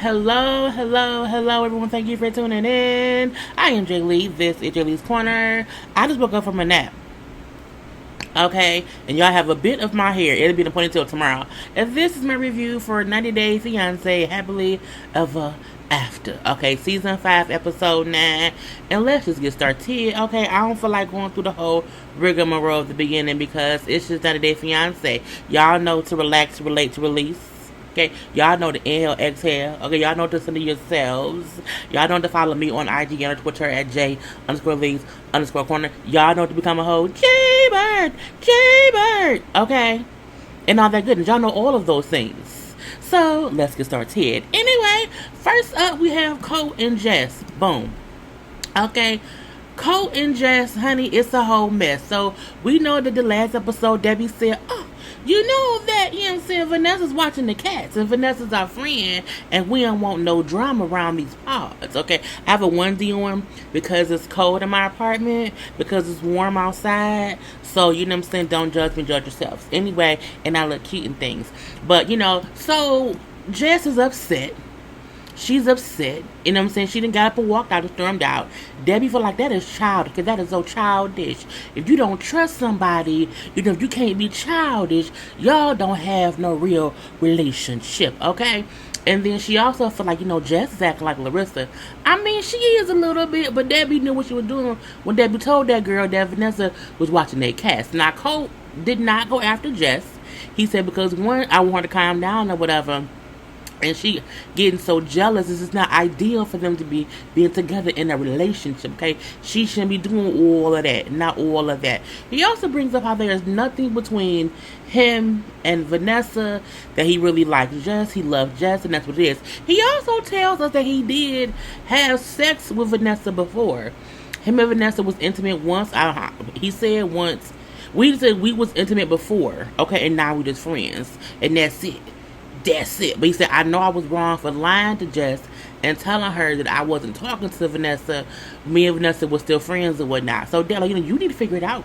Hello, hello, hello, everyone. Thank you for tuning in. I am JayLee. This is JLeesCorner. I just woke up from a nap. Okay, and y'all have a bit of my hair. It'll be in a ponytail tomorrow. And this is my review for 90 Day Fiance Happily Ever After. Okay, season 5, episode 9. And let's just get started. Okay, I don't feel like going through the whole rigmarole at the beginning because it's just 90 Day Fiance. Y'all know to relax, relate, to release. Okay, y'all know to inhale, exhale. Okay, y'all know to listen to yourselves. Y'all know to follow me on IG and on Twitter at J_Lees_Corner. Y'all know to become a hoe. JayBird, JayBird. Okay, and all that goodness. Y'all know all of those things. So let's get started. Anyway, first up we have Colt and Jess. Boom. Okay. Colt and Jess, honey, it's a whole mess. So we know that the last episode Debbie said, "Oh, you know that, you know what I'm saying, Vanessa's watching the cats, and Vanessa's our friend, and we don't want no drama around these pods." Okay, I have a onesie on because it's cold in my apartment, because it's warm outside. So, you know what I'm saying, don't judge me, judge yourselves. Anyway, and I look cute and things. But, so Jess is upset. She's upset. You know what I'm saying? She done got up and walked out and stormed out. Debbie feel like that is childish, because that is so childish. If you don't trust somebody, you can't be childish. Y'all don't have no real relationship, okay? And then she also feel like, Jess is acting like Larissa. I mean, she is a little bit, but Debbie knew what she was doing when Debbie told that girl that Vanessa was watching their cats. Now, Colt did not go after Jess. He said, because one, I want her to calm down or whatever. And she getting so jealous. This is not ideal for them to be being together in a relationship, okay? She shouldn't be doing all of that. Not all of that. He also brings up how there is nothing between him and Vanessa, that he really likes Jess. He loves Jess, and that's what it is. He also tells us that he did have sex with Vanessa before. Him and Vanessa was intimate once. He said once. We said we was intimate before, okay? And now we just friends. And that's it. That's it. But he said, I know I was wrong for lying to Jess and telling her that I wasn't talking to Vanessa. Me and Vanessa were still friends and whatnot. So, Della, you need to figure it out.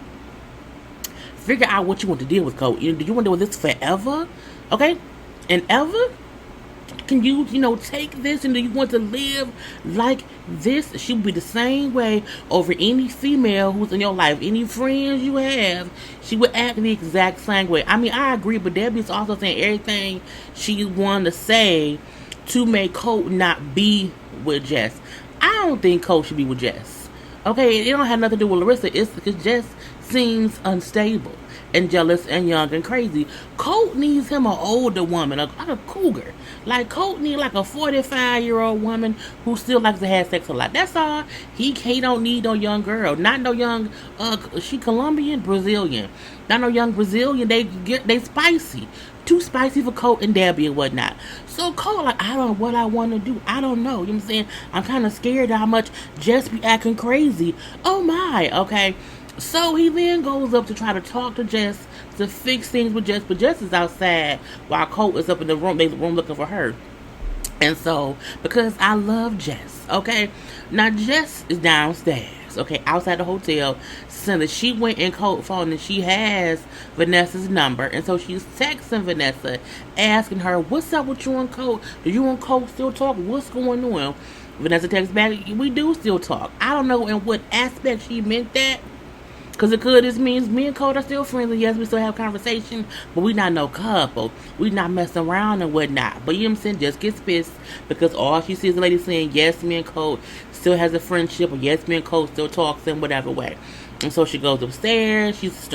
Figure out what you want to deal with, Colt. Do you want to deal with this forever? Okay? And ever? Can you, take this, and do you want to live like this? She would be the same way over any female who's in your life. Any friends you have, she would act the exact same way. I mean, I agree, but Debbie's also saying everything she wanted to say to make Colt not be with Jess. I don't think Colt should be with Jess. Okay, it don't have nothing to do with Larissa. It's because Jess seems unstable and jealous and young and crazy. Colt needs him an older woman, like a cougar. Like, Colt needs like a 45-year-old woman who still likes to have sex a lot. That's all. He don't need no young girl. Not no young, she Colombian, Brazilian. Not no young Brazilian. They spicy. Too spicy for Colt and Debbie and whatnot. So Colt, like, I don't know what I want to do. I don't know. You know what I'm saying? I'm kind of scared of how much Jess be acting crazy. Oh my, okay. So he then goes up to try to talk to Jess to fix things with Jess, but Jess is outside while Colt is up in the room looking for her. And so, because I love Jess, okay? Now, Jess is downstairs, okay, outside the hotel, so that she went in Colt's phone and she has Vanessa's number. And so she's texting Vanessa, asking her, what's up with you and Colt? Do you and Colt still talk? What's going on? Vanessa texts back, we do still talk. I don't know in what aspect she meant that. Because it could just means me and Colt are still friends, and yes, we still have conversation, but we not no couple. We not messing around and whatnot. But you know what I'm saying? Just gets pissed because all she sees the lady saying, yes, me and Colt still has a friendship, or yes, me and Colt still talks in whatever way. And so she goes upstairs. She's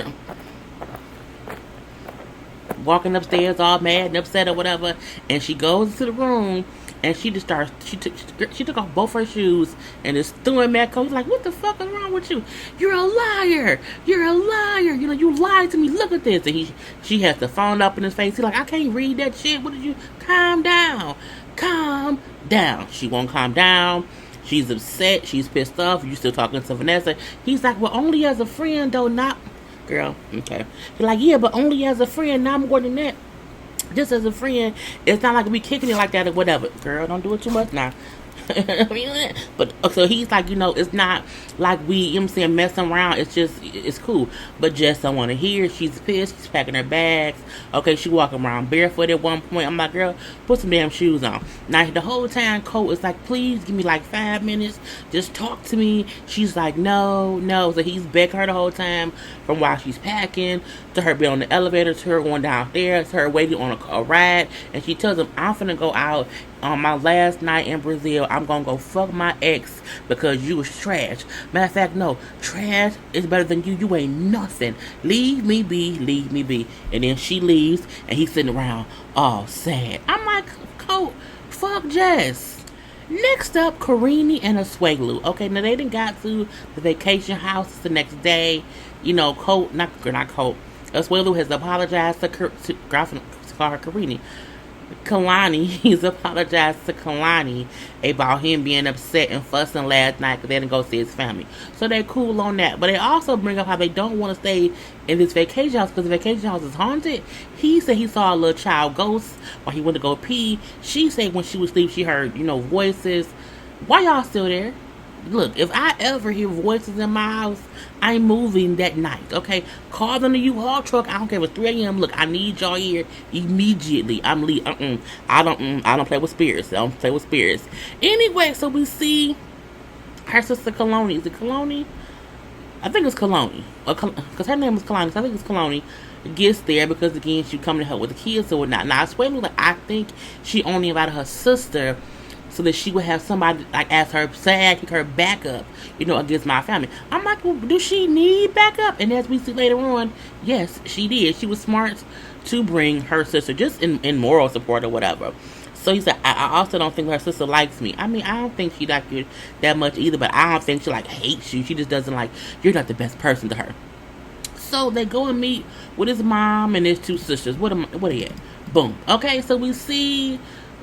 walking upstairs all mad and upset or whatever, and she goes into the room. And she just starts, she took off both her shoes and just threw him at Colt. He's like, what the fuck is wrong with you? You're a liar. You're a liar. You lied to me. Look at this. And she has the phone up in his face. He's like, I can't read that shit. What did you? Calm down. Calm down. She won't calm down. She's upset. She's pissed off. You still talking to Vanessa. He's like, well, only as a friend, though, not... Girl, okay. He's like, yeah, but only as a friend, not more than that. Just as a friend, it's not like we kicking it like that or whatever. Girl, don't do it too much now. But so he's like, it's not like we, you know what I'm saying, messing around. It's just, it's cool. But Jess don't want to hear. She's pissed. She's packing her bags. Okay, she walking around barefoot at one point. I'm like, girl, put some damn shoes on. Now, the whole time, Colt is like, please give me like 5 minutes. Just talk to me. She's like, no, no. So he's begging her the whole time, from while she's packing, to her being on the elevator, to her going downstairs, to her waiting on a ride. And she tells him, I'm finna go out on my last night in Brazil. I'm gonna go fuck my ex because you was trash. Matter of fact, no, trash is better than you. You ain't nothing. Leave me be, leave me be. And then she leaves, and he's sitting around all sad. I'm like, Colt, fuck Jess. Next up, Karini and Asuelu. Okay, now they done got to the vacation house the next day. Colt, not Colt. Asuelu has apologized to call her Karini. Kalani, he's apologized to Kalani about him being upset and fussing last night because they didn't go see his family. So they're cool on that. But they also bring up how they don't want to stay in this vacation house because the vacation house is haunted. He said he saw a little child ghost while he went to go pee. She said when she was asleep, she heard, voices. Why y'all still there? Look, if I ever hear voices in my house, I'm moving that night, okay? Call them the U-Haul truck. I don't care if it's 3 a.m. Look, I need y'all here immediately. I'm leaving. I don't play with spirits. I don't play with spirits. Anyway, so we see her sister Kaloni. Is it Kaloni? I think it's Kaloni. Because her name is Kalani. So I think it's Kaloni. Gets there because, again, she coming to help with the kids or whatnot. Now, I swear to you, I think she only invited her sister so that she would have somebody like as her sidekick, her backup, against my family. I'm like, well, do she need backup? And as we see later on, yes, she did. She was smart to bring her sister just in moral support or whatever. So he said, I also don't think her sister likes me. I mean, I don't think she likes you that much either, but I don't think she hates you. She just doesn't you're not the best person to her. So they go and meet with his mom and his 2 sisters. What are they at? Boom. Okay, so we see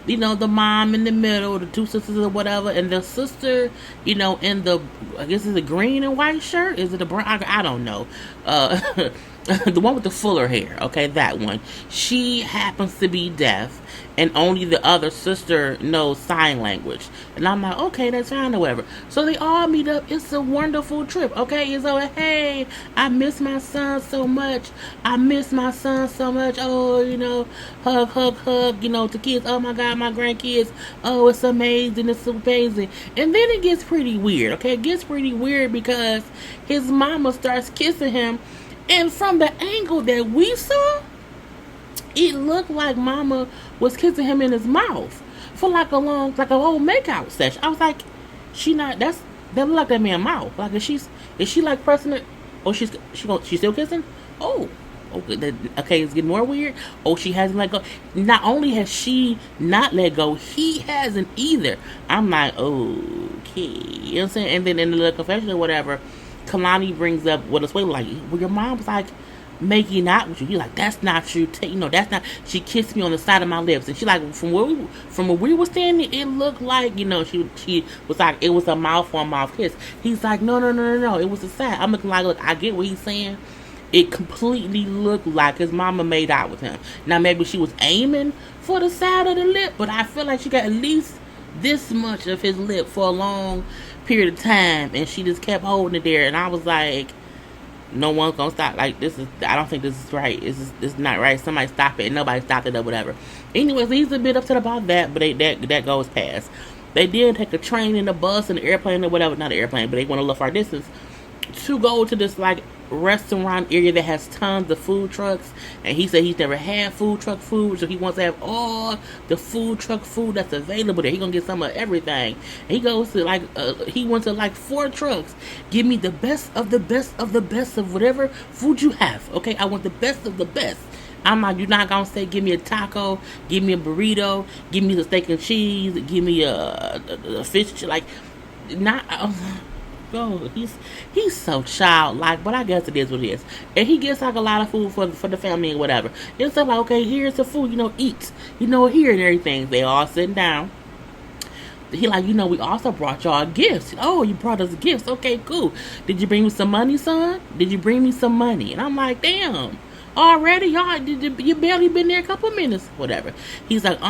the mom in the middle, the 2 sisters or whatever, and the sister, in the, I guess it's a green and white shirt. Is it a brown? I don't know. The one with the fuller hair. Okay, that one. She happens to be deaf, and only the other sister knows sign language. And I'm like, okay, that's fine, or whatever. So they all meet up. It's a wonderful trip. Okay, it's like, hey, I miss my son so much. I miss my son so much. Oh, hug, hug, hug. To kids. Oh my God, my grandkids. Oh, it's amazing. It's amazing. And then it gets pretty weird. Okay, it gets pretty weird because his mama starts kissing him. And from the angle that we saw, it looked like mama was kissing him in his mouth for a whole makeout session. I was like, that look like that man's mouth. Is she pressing it? Oh, she's still kissing? Oh, okay, it's getting more weird. Oh, she hasn't let go. Not only has she not let go, he hasn't either. I'm like, okay, you know what I'm saying? And then in the little confession or whatever, Kalani brings up what it's well, your mom was making out with you. He's like, that's not true. That's not. She kissed me on the side of my lips, and she from where we were standing, it looked like she was it was a mouth on mouth kiss. He's like, no, it was a side. I'm looking look, I get what he's saying. It completely looked like his mama made out with him. Now maybe she was aiming for the side of the lip, but I feel like she got at least this much of his lip for a long period of time, and she just kept holding it there. And I was like, no one's gonna stop. I don't think this is right. This is not right. Somebody stop it. And nobody stopped it or whatever. Anyways, he's a bit upset about that, but that goes past. They did take a train and a bus and an airplane or whatever. Not an airplane, but they want to look far distance to go to this restaurant area that has tons of food trucks, and he said he's never had food truck food, so he wants to have all the food truck food that's available there. He's gonna get some of everything. And he goes to he went to 4 trucks. Give me the best of the best of the best of whatever food you have. Okay, I want the best of the best. I'm like, you're not gonna say give me a taco, give me a burrito, give me the steak and cheese, give me a fish, not. Oh, he's so childlike, but I guess it is what it is. And he gets a lot of food for the family and whatever. It's okay, here's the food, eat, here and everything. They all sitting down. He we also brought y'all gifts. Oh, you brought us gifts. Okay, cool. Did you bring me some money, son? Did you bring me some money? And I'm like, damn. Already, y'all, you barely been there a couple minutes, whatever. He's like,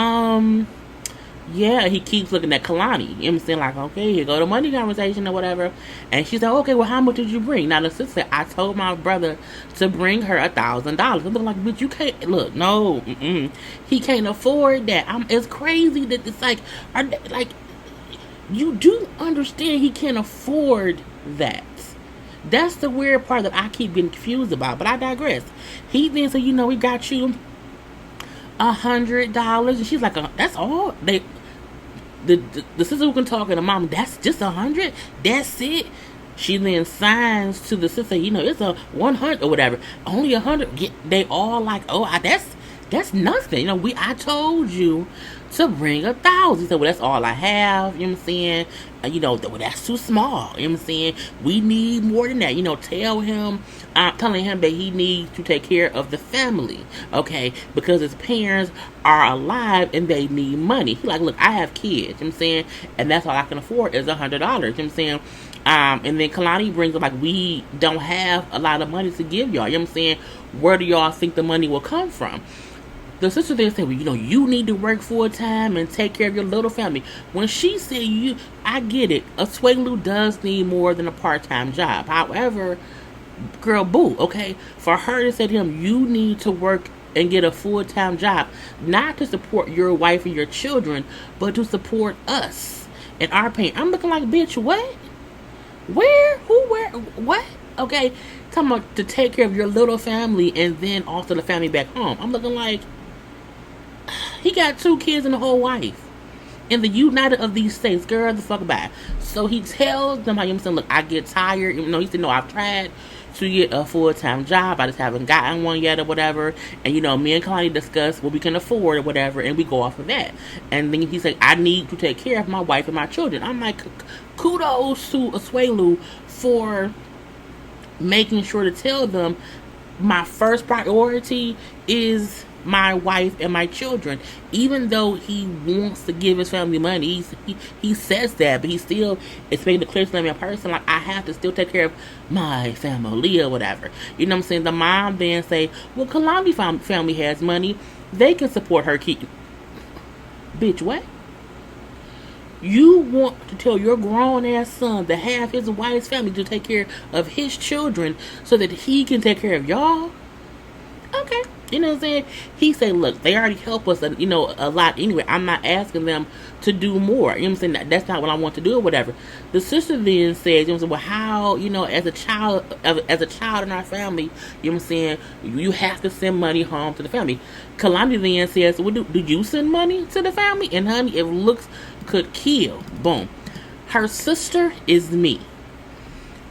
Yeah, he keeps looking at Kalani. You know what I'm saying? Like, okay, here go the money conversation or whatever. And she's like, okay, well, how much did you bring? Now, the sister said, I told my brother to bring her $1,000. I'm like, bitch, you can't, look, no, he can't afford that. It's crazy that it's like, like, you do understand he can't afford that. That's the weird part that I keep getting confused about, but I digress. He then said, we got you $100, and she's like, that's all? The sister who can talk and the mom, that's just 100? That's it? She then signs to the sister, it's a 100 or whatever. Only 100. They all like, oh, that's nothing. I told you to bring 1,000. He said, well, that's all I have. You know what I'm saying? Well, that's too small. You know what I'm saying? We need more than that. Telling him that he needs to take care of the family. Okay? Because his parents are alive and they need money. He like, look, I have kids. You know what I'm saying? And that's all I can afford is $100. You know what I'm saying? And then Kalani brings up, like, we don't have a lot of money to give y'all. You know what I'm saying? Where do y'all think the money will come from? The sister then said, well, you need to work full time and take care of your little family. When she said I get it. Asuelu does need more than a part-time job. However, girl, boo, okay? For her to say to him, you need to work and get a full-time job, not to support your wife and your children, but to support us and our pain. I'm looking like, bitch, what? Where? Who? Where? What? Okay, talking about to take care of your little family and then also the family back home. I'm looking like, he got 2 kids and a whole wife in the United of these states. Girl, the fuck bye. So he tells them, look, I get tired. He said, no, I've tried to get a full-time job. I just haven't gotten one yet or whatever. And, me and Kalani discuss what we can afford or whatever, and we go off of that. And then he said, I need to take care of my wife and my children. I'm like, kudos to Asuelu for making sure to tell them my first priority is my wife and my children. Even though he wants to give his family money, he says that, but he still is making it clear to them in person, like, I have to still take care of my family or whatever. You know what I'm saying? The mom then say, well, Kalani family has money, they can support her kid. Bitch, what? You want to tell your grown ass son to have his wife's family to take care of his children so that he can take care of y'all? Okay. You know what I'm saying? He said, look, they already help us, a lot anyway. I'm not asking them to do more. You know what I'm saying? That's not what I want to do or whatever. The sister then says, well, how, as a child in our family, you know what I'm saying, you have to send money home to the family. Kalani then says, well, do you send money to the family? And honey, if looks could kill, boom. Her sister is me.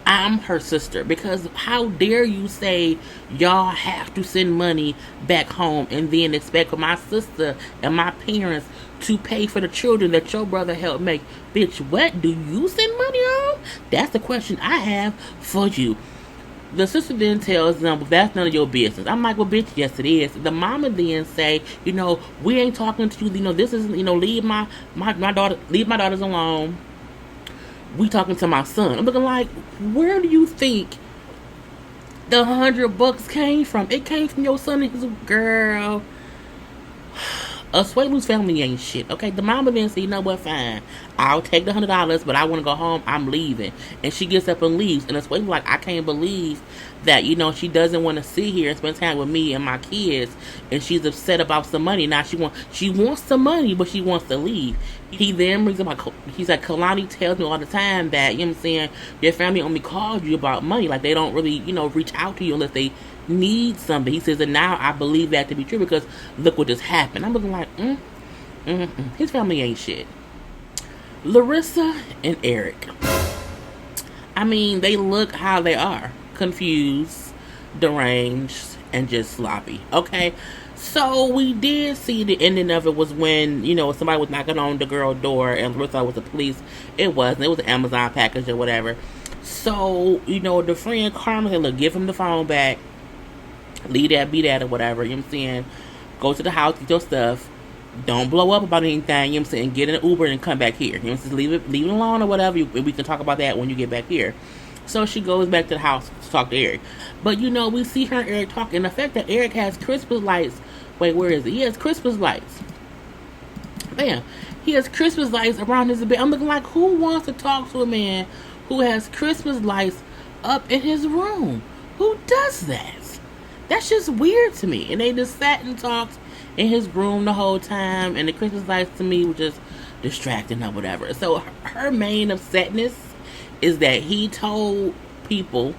I'm her sister, because how dare you say y'all have to send money back home and then expect for my sister and my parents to pay for the children that your brother helped make? Bitch, what? Do you send money home? That's the question I have for you. The sister then tells them, well, that's none of your business. I'm like, well, bitch, yes, it is. The mama then say, we ain't talking to you. This is, leave my daughters alone. We talking to my son. I'm looking like, where do you think the $100 came from? It came from your son and his girl. Asuelu's family ain't shit. Okay, the mama then said, what, fine. I'll take the $100, but I want to go home. I'm leaving. And she gets up and leaves. And Asuelu's like, I can't believe that, she doesn't want to sit here and spend time with me and my kids. And she's upset about some money. Now she wants some money, but she wants to leave. He then brings up, he's like, Kalani tells me all the time that, you know what I'm saying, your family only calls you about money. Like, they don't really, reach out to you unless they need something. He says, and now I believe that to be true because look what just happened. I'm looking like, his family ain't shit. Larissa and Eric. I mean, they look how they are. Confused, deranged, and just sloppy. Okay? So we did see the ending of it was when, somebody was knocking on the girl's door and Larissa thought it was the police. It wasn't. It was an Amazon package or whatever. So, the friend Karma said, look, give him the phone back. Leave that, be that, or whatever. You know what I'm saying? Go to the house, get your stuff. Don't blow up about anything. You know what I'm saying? Get in an Uber and come back here. You know what I'm saying? Leave it alone or whatever. We can talk about that when you get back here. So she goes back to the house to talk to Eric. But, we see her and Eric talking. And the fact that Eric has Christmas lights. Wait, where is it? He has Christmas lights bam. He has Christmas lights around his bed. I'm looking like, who wants to talk to a man who has Christmas lights up in his room? Who does that? That's just weird to me. And they just sat and talked in his room the whole time, and the Christmas lights to me were just distracting or whatever. So her main upsetness is that he told people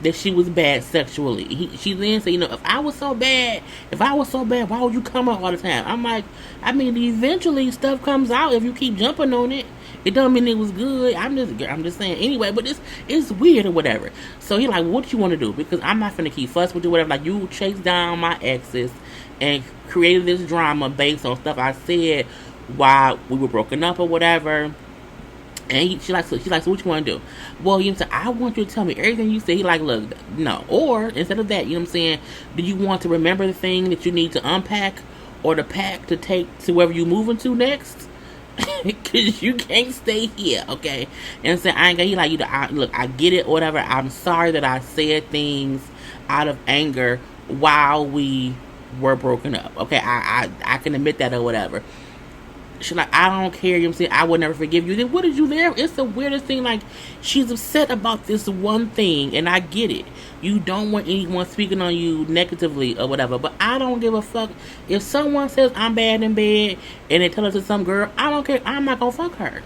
that she was bad sexually. She then said, if I was so bad, why would you come out all the time? I'm like, eventually stuff comes out if you keep jumping on it. It don't mean it was good. I'm just saying anyway, but it's weird or whatever. So he like, what you want to do? Because I'm not finna keep fuss with you, whatever. Like, you chased down my exes and created this drama based on stuff I said while we were broken up or whatever. And she likes, so what you want to do? Well, I want you to tell me everything you say. He like, look, no. Or instead of that, do you want to remember the thing that you need to unpack or the pack to take to wherever you moving to next? Because you can't stay here, okay? And say, I ain't gonna, he like, look, I get it, whatever. I'm sorry that I said things out of anger while we were broken up, okay? I can admit that or whatever. She's like, I don't care, I would never forgive you. Then what did you there? It's the weirdest thing. Like, she's upset about this one thing, and I get it. You don't want anyone speaking on you negatively or whatever, but I don't give a fuck. If someone says I'm bad in bed and they tell it to some girl, I don't care. I'm not gonna fuck her.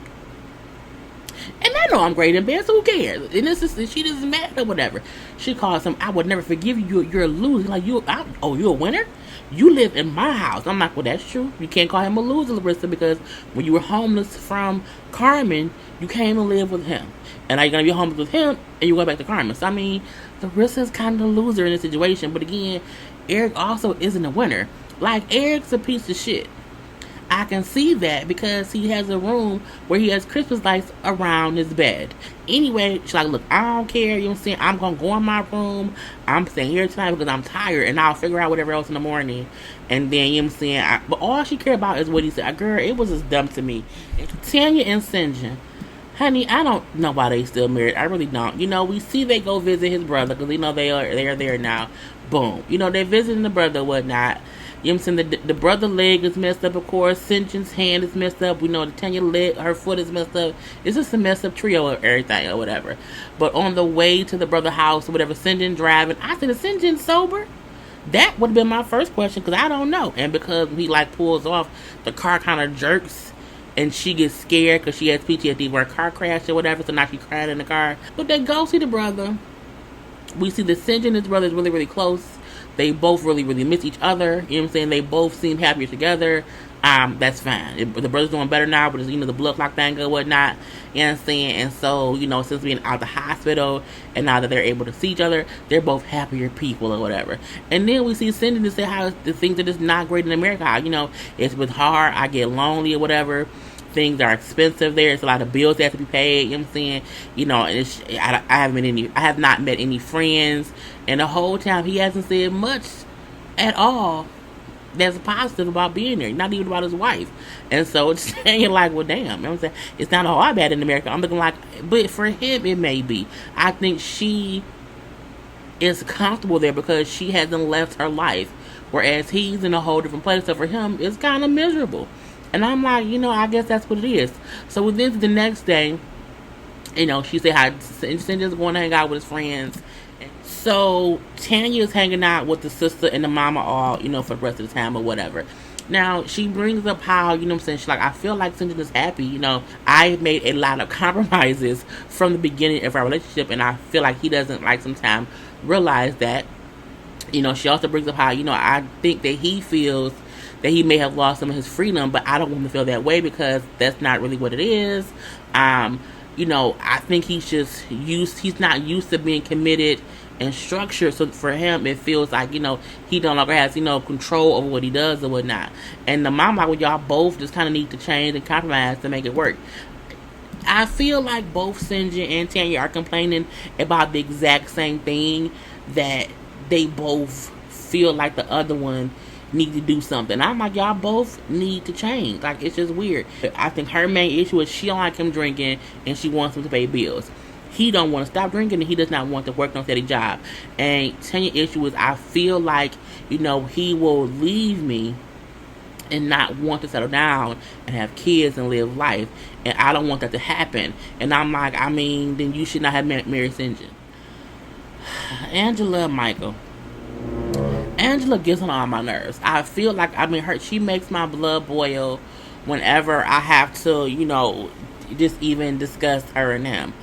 And I know I'm great in bed, so who cares? And she doesn't matter or whatever. She calls him, I would never forgive you. You're a loser. Like, you're a winner? You live in my house. I'm like, well, that's true. You can't call him a loser, Larissa, because when you were homeless from Carmen, you came and lived with him. And now you're going to be homeless with him, and you go back to Carmen. So, Larissa's kind of a loser in this situation. But again, Eric also isn't a winner. Like, Eric's a piece of shit. I can see that because he has a room where he has Christmas lights around his bed. Anyway, she's like, look, I don't care, I'm going to go in my room. I'm staying here tonight because I'm tired, and I'll figure out whatever else in the morning. And then, but all she cared about is what he said. Girl, it was just dumb to me. Tania and Syngin. Honey, I don't know why they still married. I really don't. We see they go visit his brother because they are there now. Boom. They're visiting the brother and whatnot. The brother leg is messed up, of course. Syngin's hand is messed up. We know the Tanya leg, her foot is messed up. It's just a messed up trio of everything or whatever. But on the way to the brother house or whatever, Syngin driving. I said, is Syngin sober? That would have been my first question because I don't know. And because he pulls off, the car kind of jerks. And she gets scared because she has PTSD where a car crashed or whatever. So now she's crying in the car. But they go see the brother. We see that Syngin and his brother is really, really close. They both really, really miss each other. They both seem happier together. That's fine. The brother's doing better now, but it's, the blood clock thing or whatnot. And so, since being out the hospital and now that they're able to see each other, they're both happier people or whatever. And then we see Cindy to say how the things that is not great in America. How, it's been hard. I get lonely or whatever. Things are expensive there. It's a lot of bills that have to be paid. I have not met any friends. And the whole time, he hasn't said much at all that's positive about being there. Not even about his wife. And so it's saying like, well, damn. It's not all bad in America. I'm looking like, but for him, it may be. I think she is comfortable there because she hasn't left her life. Whereas he's in a whole different place. So for him, it's kind of miserable. And I'm like, I guess that's what it is. So within the next day, she said how Cindy's going to hang out with his friends. So Tanya's hanging out with the sister and the mama all, for the rest of the time or whatever. Now, she brings up how, she's like, I feel like Cindy is happy. I made a lot of compromises from the beginning of our relationship, and I feel like he doesn't, sometimes realize that. She also brings up how, I think that he feels that he may have lost some of his freedom, but I don't want him to feel that way because that's not really what it is. I think he's not used to being committed and structured. So for him, it feels like, he no longer has, control over what he does or whatnot. And the mama, well, y'all both just kind of need to change and compromise to make it work. I feel like both Syngin and Tanya are complaining about the exact same thing, that they both feel like the other one need to do something. I'm like, y'all both need to change. It's just weird. I think her main issue is she don't like him drinking and she wants him to pay bills. He don't want to stop drinking and he does not want to work on a steady job. And Tanya's issue is I feel like, he will leave me and not want to settle down and have kids and live life. And I don't want that to happen. And I'm like, I mean, then you should not have married Syngin. Angela Michael. Angela gets on all my nerves. I feel like, I mean, she makes my blood boil whenever I have to, just even discuss her and him.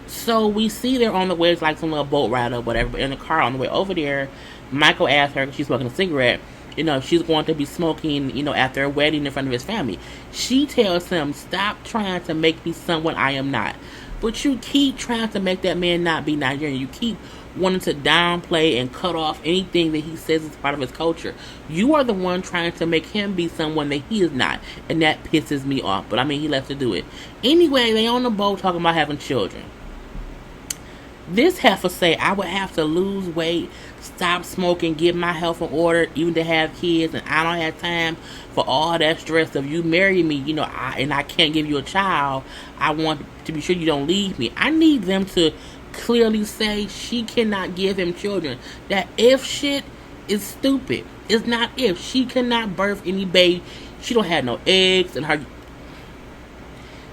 So we see they're on the way to like some little boat ride or whatever, but in the car on the way over there, Michael asks her, she's smoking a cigarette, if she's going to be smoking, after a wedding in front of his family. She tells him, stop trying to make me someone I am not. But you keep trying to make that man not be Nigerian. You keep wanting to downplay and cut off anything that he says is part of his culture. You are the one trying to make him be someone that he is not. And that pisses me off. But I mean, he left to do it. Anyway, they on the boat talking about having children. This heifer say I would have to lose weight, stop smoking, get my health in order, even to have kids, and I don't have time for all that stress of you marry me, and I can't give you a child. I want to be sure you don't leave me. I need them to clearly say she cannot give him children. That if shit is stupid. It's not if. She cannot birth any baby. She don't have no eggs in her.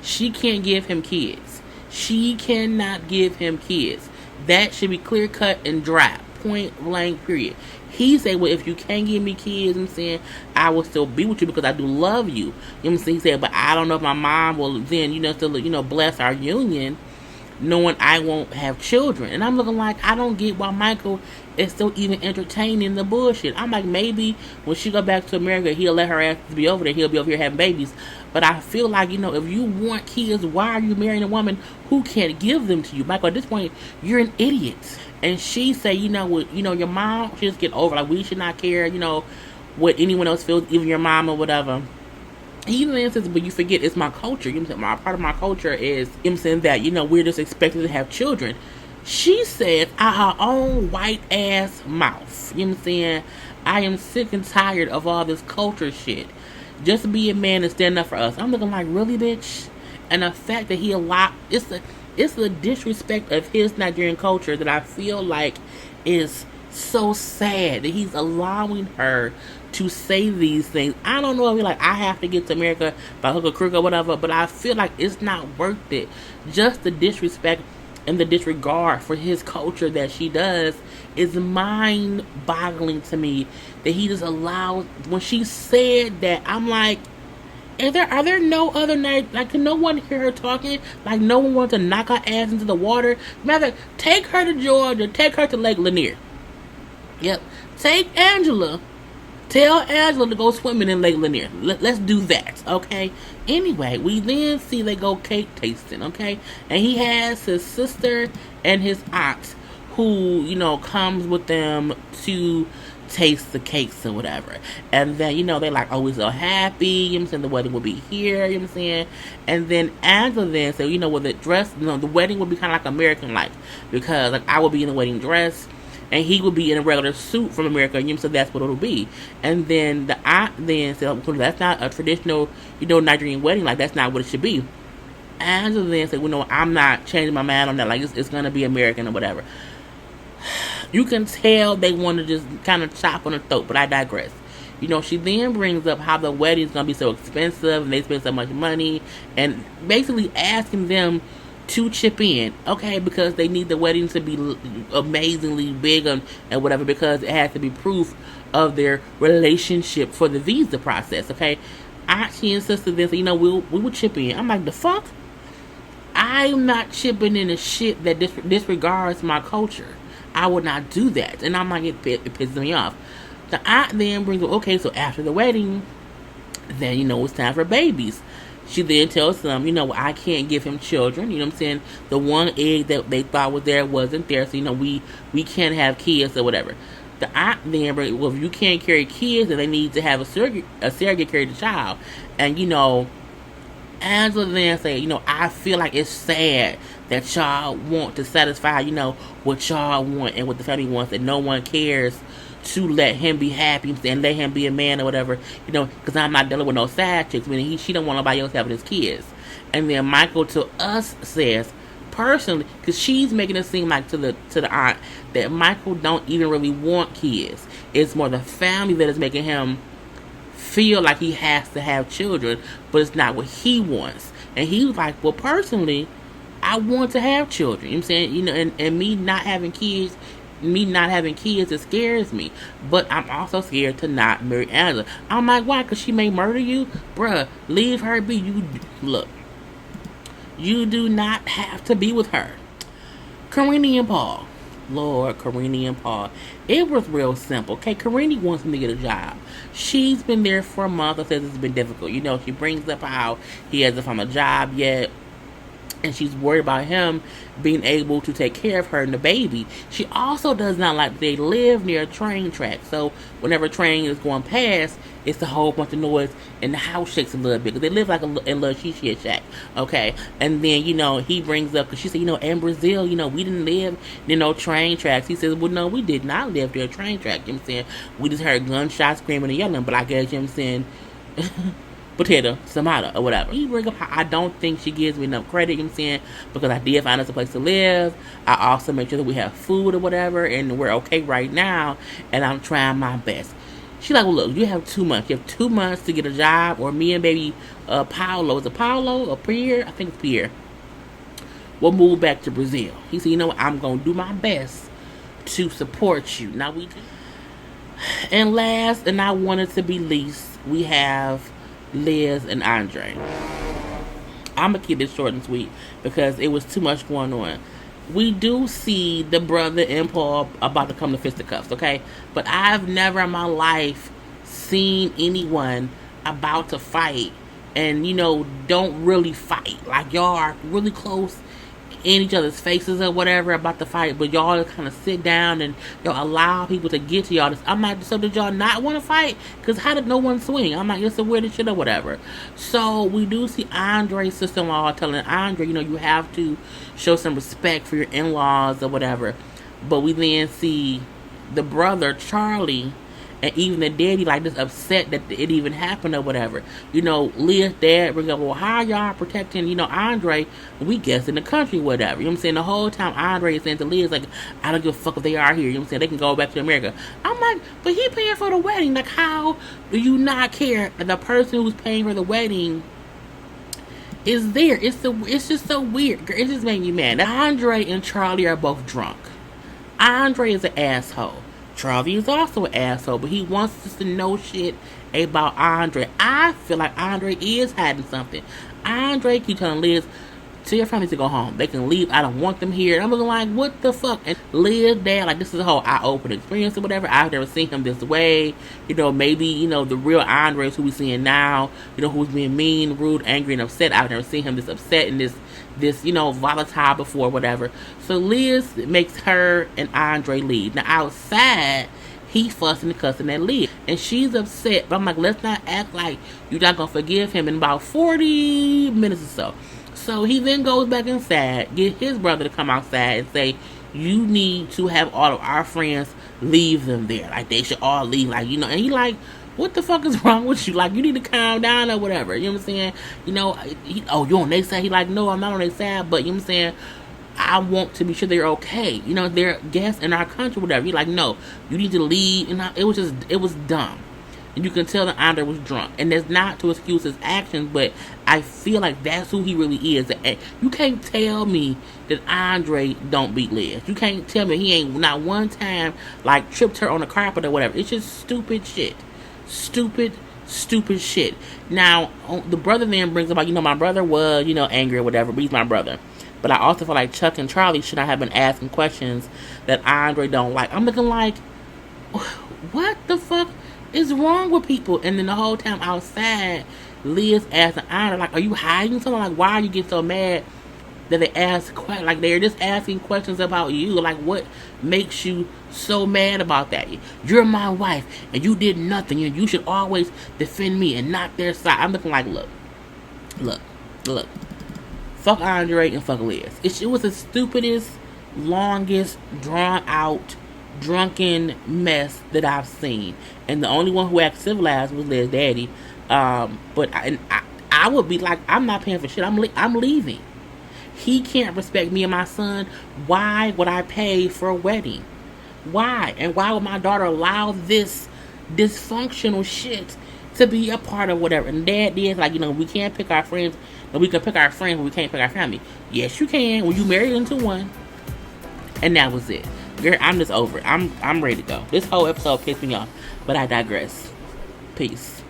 She can't give him kids. She cannot give him kids. That should be clear cut and dry. Point blank, period. He said, well, if you can't give me kids, I'm saying, I will still be with you because I do love you. You know what I'm saying? He said, but I don't know if my mom will then, still, bless our union, knowing I won't have children. And I'm looking like, I don't get why Michael is still even entertaining the bullshit. I'm like, maybe when she go back to America, he'll let her ass be over there. He'll be over here having babies. But I feel like, if you want kids, why are you marrying a woman who can't give them to you? Michael, at this point, you're an idiot. And she say, your mom should just get over. Like, we should not care, what anyone else feels, even your mom or whatever. He even says, but you forget, it's my culture. Part of my culture is, that, we're just expected to have children. She says, out her own white ass mouth, I am sick and tired of all this culture shit. Just be a man and stand up for us. I'm looking like, really, bitch? And the fact that he allowed, it's the disrespect of his Nigerian culture that I feel like is so sad that he's allowing her to say these things. I don't know if I have to get to America by hook or crook or whatever, but I feel like it's not worth it. Just the disrespect and the disregard for his culture that she does is mind-boggling to me, that he just allows. When she said that, I'm like, are there no other night? Like, can no one hear her talking? Like, no one wants to knock her ass into the water? Rather, take her to Georgia, take her to Lake Lanier. Yep, take Angela. Tell Angela to go swimming in Lake Lanier. Let's do that, okay? Anyway, we then see they go cake tasting, okay? And he has his sister and his aunt who, comes with them to taste the cakes or whatever. And then, they're like, oh, we're so happy, the wedding will be here, And then Angela then said, with the dress, the wedding will be kind of like American-like. Because, I will be in the wedding dress, and he would be in a regular suit from America, so that's what it'll be. And then the aunt then said, that's not a traditional, Nigerian wedding, that's not what it should be. Angela then said, I'm not changing my mind on that, it's going to be American or whatever. You can tell they want to just kind of chop on her throat, but I digress. She then brings up how the wedding is going to be so expensive, and they spend so much money, and basically asking them to chip in, okay, because they need the wedding to be amazingly big and whatever, because it has to be proof of their relationship for the visa process, okay. She insisted this, we will chip in. I'm like, the fuck? I'm not chipping in the shit that disregards my culture. I would not do that. And I'm like, it pisses me off. The aunt then brings up, okay, so after the wedding, then, it's time for babies. She then tells them, I can't give him children. The one egg that they thought was there wasn't there. So, we can't have kids or whatever. The aunt then brings, well, if you can't carry kids, then they need to have a surrogate carry the child. And, Angela then say, I feel like it's sad that y'all want to satisfy, what y'all want and what the family wants, and no one cares to let him be happy and let him be a man or whatever, because I'm not dealing with no side chicks, meaning she don't want nobody else having his kids. And then Michael to us says, personally, because she's making it seem like to the aunt that Michael don't even really want kids. It's more the family that is making him feel like he has to have children, but it's not what he wants. And he was like, well, personally, I want to have children. You know what I'm saying? You know, and me not having kids, it scares me. But I'm also scared to not marry Angela. I'm like, why? Because she may murder you? Bruh, leave her be. Look, you do not have to be with her. Karini and Paul. Lord, Karini and Paul. It was real simple. Okay, Karini wants him to get a job. She's been there for a month and says it's been difficult. You know, she brings up how he hasn't found a job yet. And she's worried about him being able to take care of her and the baby. She also does not like that they live near a train track. So whenever a train is going past, it's a whole bunch of noise and the house shakes a little bit. Because they live like in a little she shack. Okay. And then, you know, he brings up, because she said, you know, in Brazil, you know, we didn't live near no train tracks. He says, well, no, we did not live near a train track. You know what I'm saying? We just heard gunshots, screaming and yelling. But I guess, you know what I'm saying, potato, tomato, or whatever. He bring up how I don't think she gives me enough credit, you know what I'm saying, because I did find us a place to live. I also make sure that we have food or whatever, and we're okay right now, and I'm trying my best. She's like, well, look, you have 2 months. You have 2 months to get a job, or me and baby Paolo, is it Paolo or Pierre? I think it's Pierre. We'll move back to Brazil. He said, you know what, I'm going to do my best to support you. Now we do. And last, and I wanted to be least, we have Liz and Andrei. I'm gonna keep this short and sweet because it was too much going on. We do see the brother and Paul about to come to fisticuffs, okay? But I've never in my life seen anyone about to fight and, you know, don't really fight. Like, y'all are really close in each other's faces or whatever about the fight, but y'all kind of sit down and y'all allow people to get to y'all. I'm like, so did y'all not want to fight? Because how did no one swing? I'm like, it's the weirdest shit or whatever. So we do see Andrei's sister-in-law telling Andrei, you know, you have to show some respect for your in-laws or whatever. But we then see the brother, Charlie, and even the daddy, like, just upset that it even happened or whatever. You know, Leah's dad brings up, well, how y'all protecting, you know, Andrei? We guess in the country, whatever. You know what I'm saying? The whole time Andrei is saying to Leah, like, I don't give a fuck if they are here. You know what I'm saying? They can go back to America. I'm like, but he paying for the wedding. Like, how do you not care that the person who's paying for the wedding is there? It's just so weird. It just made me mad. Andrei and Charlie are both drunk. Andrei is an asshole. Charlie is also an asshole, but he wants us to know shit about Andrei. I feel like Andrei is hiding something. Andrei keeps telling Liz, tell your family to go home. They can leave. I don't want them here. And I'm looking like, what the fuck? And Liz, dad, like, this is a whole eye-opening experience or whatever. I've never seen him this way. You know, maybe, you know, the real Andrei is who we're seeing now. You know, who's being mean, rude, angry, and upset. I've never seen him this upset and this, you know, volatile before, whatever. So Liz makes her and Andrei leave. Now, outside, he's fussing and cussing at Liz. And she's upset. But I'm like, let's not act like you're not going to forgive him in about 40 minutes or so. So he then goes back inside, get his brother to come outside and say, you need to have all of our friends leave them there. Like, they should all leave. Like, you know, and he like, what the fuck is wrong with you? Like, you need to calm down or whatever. You know what I'm saying? You know, you on their side? He like, no, I'm not on their side. But, you know what I'm saying? I want to be sure they're okay. You know, they're guests in our country, whatever. He like, no, you need to leave. And it was dumb. And you can tell that Andrei was drunk. And that's not to excuse his actions, but I feel like that's who he really is. You can't tell me that Andrei don't beat Liz. You can't tell me he ain't not one time, like, tripped her on the carpet or whatever. It's just stupid shit. Stupid shit. Now, the brother then brings about, you know, my brother was, you know, angry or whatever, but he's my brother. But I also feel like Chuck and Charlie should not have been asking questions that Andrei don't like. I'm looking like, what the fuck is wrong with people? And then the whole time outside, Liz asking Andrei, like, are you hiding something? Like, why are you getting so mad that they ask questions? Like, they're just asking questions about you. Like, what makes you so mad about that? You're my wife, and you did nothing, and you should always defend me and not their side. I'm looking like, look. Fuck Andrei and fuck Liz. It was the stupidest, longest, drawn-out, drunken mess that I've seen. And the only one who acted civilized was Liz's daddy. But I would be like, I'm not paying for shit. I'm leaving. He can't respect me and my son. Why would I pay for a wedding? Why? And why would my daughter allow this dysfunctional shit to be a part of whatever. And Dad did, like, we can't pick our friends, but we can pick our friends, but we can't pick our family. Yes, you can when you married into one. And that was it. Girl, I'm just over it. I'm ready to go. This whole episode pissed me off, but I digress. Peace.